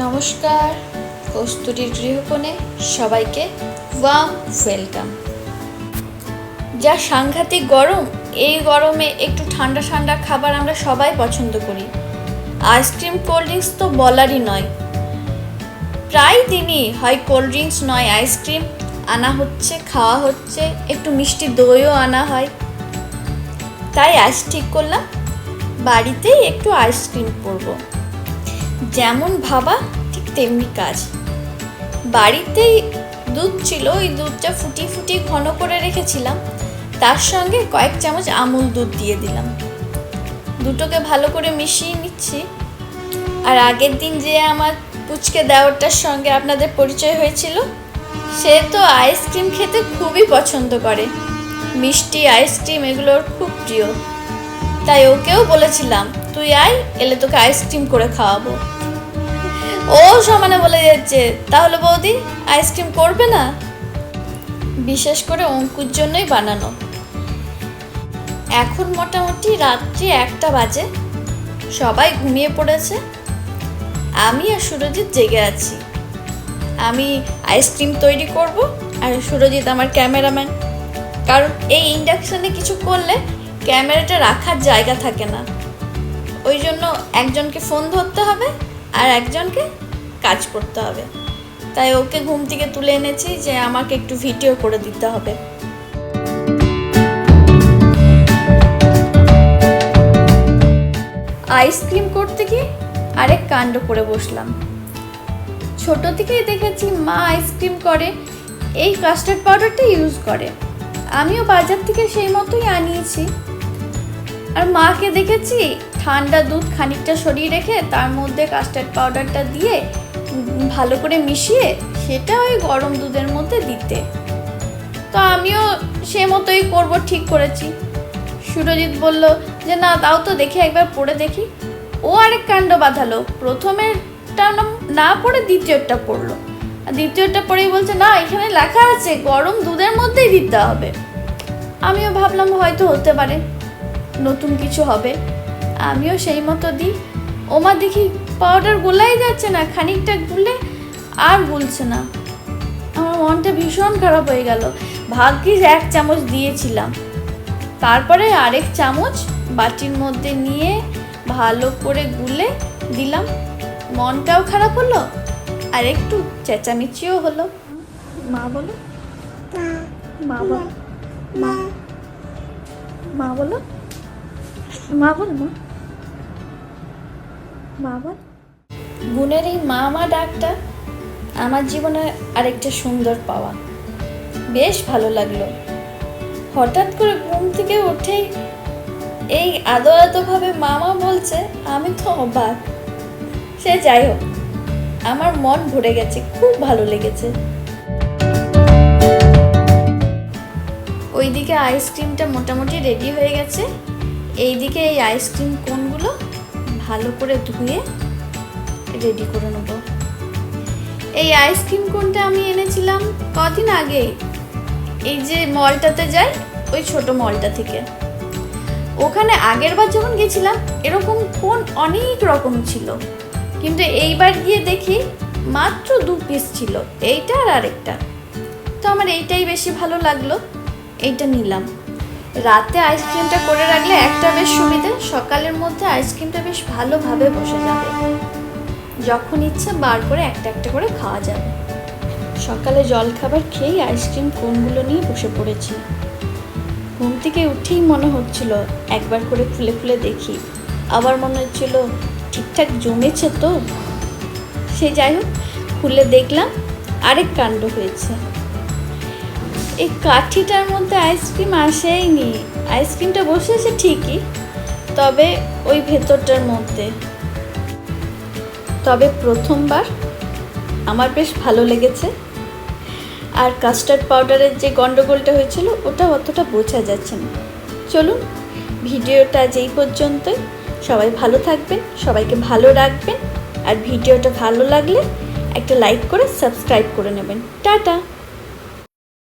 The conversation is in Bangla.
নমস্কার, কস্তুরীর গৃহকোণে সবাইকে ওয়ার্ম ওয়েলকাম। যা সাংঘাতিক গরম, এই গরমে একটু ঠান্ডা ঠান্ডা খাবার আমরা সবাই পছন্দ করি। আইসক্রিম, কোল্ড ড্রিঙ্কস তো বলারই নয়। প্রায় দিনই হয় কোল্ড ড্রিঙ্কস নয় আইসক্রিম আনা হচ্ছে, খাওয়া হচ্ছে, একটু মিষ্টি দইও আনা হয়। তাই আজ ঠিক করলাম বাড়িতেই একটু আইসক্রিম করব। যেমন ভাবা ঠিক তেমনি কাজ। বাড়িতেই দুধ ছিল, ওই দুধটা ফুটিয়ে ঘন করে রেখেছিলাম। তার সঙ্গে কয়েক চামচ আমুল দুধ দিয়ে দিলাম। দুটোকে ভালো করে মিশিয়ে নিচ্ছি। আর আগের দিন যে আমার পুচকে দেওরটার সঙ্গে আপনাদের পরিচয় হয়েছিল, সে তো আইসক্রিম খেতে খুবই পছন্দ করে। মিষ্টি আইসক্রিম এগুলোর খুব প্রিয়। তাই ওকেও বলেছিলাম, তুই আয়, এলে তোকে আইসক্রিম করে খাওয়াবো। ও সমানে বলে যাচ্ছে, তাহলে বৌদি আইসক্রিম করবে না? বিশেষ করে অঙ্কুর জন্যই বানানো। এখন মোটামুটি রাত্রি 1টা বাজে, সবাই ঘুমিয়ে পড়েছে। আমি আর সুরজিৎ জেগে আছি। আমি আইসক্রিম তৈরি করব, আর সুরজিৎ আমার ক্যামেরাম্যান। কারণ এই ইন্ডাকশানে কিছু করলে ক্যামেরাটা রাখার জায়গা থাকে না। ওই জন্য একজনকে ফোন ধরতে হবে আর একজনকে কাজ করতে হবে। তাই ওকে ঘুম থেকে তুলে এনেছি যে আমাকে একটু ভিডিও করে দিতে হবে। আইসক্রিম করতে গিয়ে আরেক কাণ্ড করে বসলাম। ছোট থেকেই দেখেছি মা আইসক্রিম করে এই কাস্টার্ড পাউডারটা ইউজ করে। আমিও বাজার থেকে সেই মতোই আনিয়েছি। আর মাকে দেখেছি ঠান্ডা দুধ খানিকটা সরিয়ে রেখে তার মধ্যে কাস্টার্ড পাউডারটা দিয়ে ভালো করে মিশিয়ে সেটা ওই গরম দুধের মধ্যে দিতে। তো আমিও সে মতোই করব ঠিক করেছি। সুরজিৎ বলল যে না, তাও তো দেখি, একবার পড়ে দেখি। ও আরেক কাণ্ড বাঁধালো। প্রথমেরটা না পড়ে দ্বিতীয়টা পড়লো। আর দ্বিতীয়টা পড়েই বলছে, না এখানে লেখা আছে গরম দুধের মধ্যেই দিতে হবে। আমিও ভাবলাম হয়তো হতে পারে, নতুন কিছু হবে। আমিও সেই মতো দিই। ওমা দেখি পাউডার গোলাই যাচ্ছে না, খানিকটা গুলে আর গুলছে না। আমার মনটা ভীষণ খারাপ হয়ে গেল। ভাগ্যিস 1 চামচ দিয়েছিলাম। তারপরে আরেক চামচ বাটির মধ্যে নিয়ে ভালো করে গুলে দিলাম। মনটাও খারাপ হলো আর একটু চেঁচামেচিও হলো। মা বলো, মা বলো, মা মা বলো, মা বল, মা মা বল। গুণের এই মা মা ডাকটা আমার জীবনে আরেকটা সুন্দর পাওয়া। বেশ ভালো লাগলো। হঠাৎ করে ঘুম থেকে উঠেই এই আদো মামা বলছে, আমি তো অবাক। সে যাই হোক, আমার মন ভরে গেছে, খুব ভালো লেগেছে। ওইদিকে আইসক্রিমটা মোটামুটি রেডি হয়ে গেছে। এইদিকে এই আইসক্রিম কোনগুলো ভালো করে ধুয়ে রেডি করে নেব। এই আইসক্রিম কোনটা আমি এনেছিলাম কদিন আগে, এই যে মলটাতে যাই, ওই ছোট মলটা থেকে। ওখানে আগের বার যখন গেছিলাম এরকম কোন অনেক রকম ছিল, কিন্তু এইবার গিয়ে দেখি মাত্র 2 পিস ছিল, এইটা আর আরেকটা। তো আমার এইটাই বেশি ভালো লাগলো, এইটা নিলাম। রাতে আইসক্রিমটা করে রাখলে একটা বেশ সুবিধে, সকালের মধ্যে আইসক্রিমটা বেশ ভালোভাবে বসে যাবে। যখন ইচ্ছে বার করে একটা একটা করে খাওয়া যাবে। সকালে জলখাবার খেয়েই আইসক্রিম কোনগুলো নিয়ে বসে পড়েছি। ঘুম থেকে উঠেই মনে হচ্ছিল একবার করে খুলে খুলে দেখি। আবার মনে হচ্ছিল ঠিকঠাক জমেছে তো। সে যাই হোক, খুলে দেখলাম আরেক কাণ্ড হয়েছে। এই কাঠিটার মধ্যে আইসক্রিম আসেইনি। আইসক্রিমটা বসেছে ঠিকই, তবে ওই ভেতরটার মধ্যে। তবে প্রথমবার আমার বেশ ভালো লেগেছে। আর কাস্টার্ড পাউডারের যে গন্ডগোলটা হয়েছিল ওটা অতটা বোঝা যাচ্ছে না। চলুন, ভিডিওটা আজ এই পর্যন্তই। সবাই ভালো থাকবেন, সবাইকে ভালো রাখবেন। আর ভিডিওটা ভালো লাগলে একটা লাইক করে সাবস্ক্রাইব করে নেবেন। টাটা।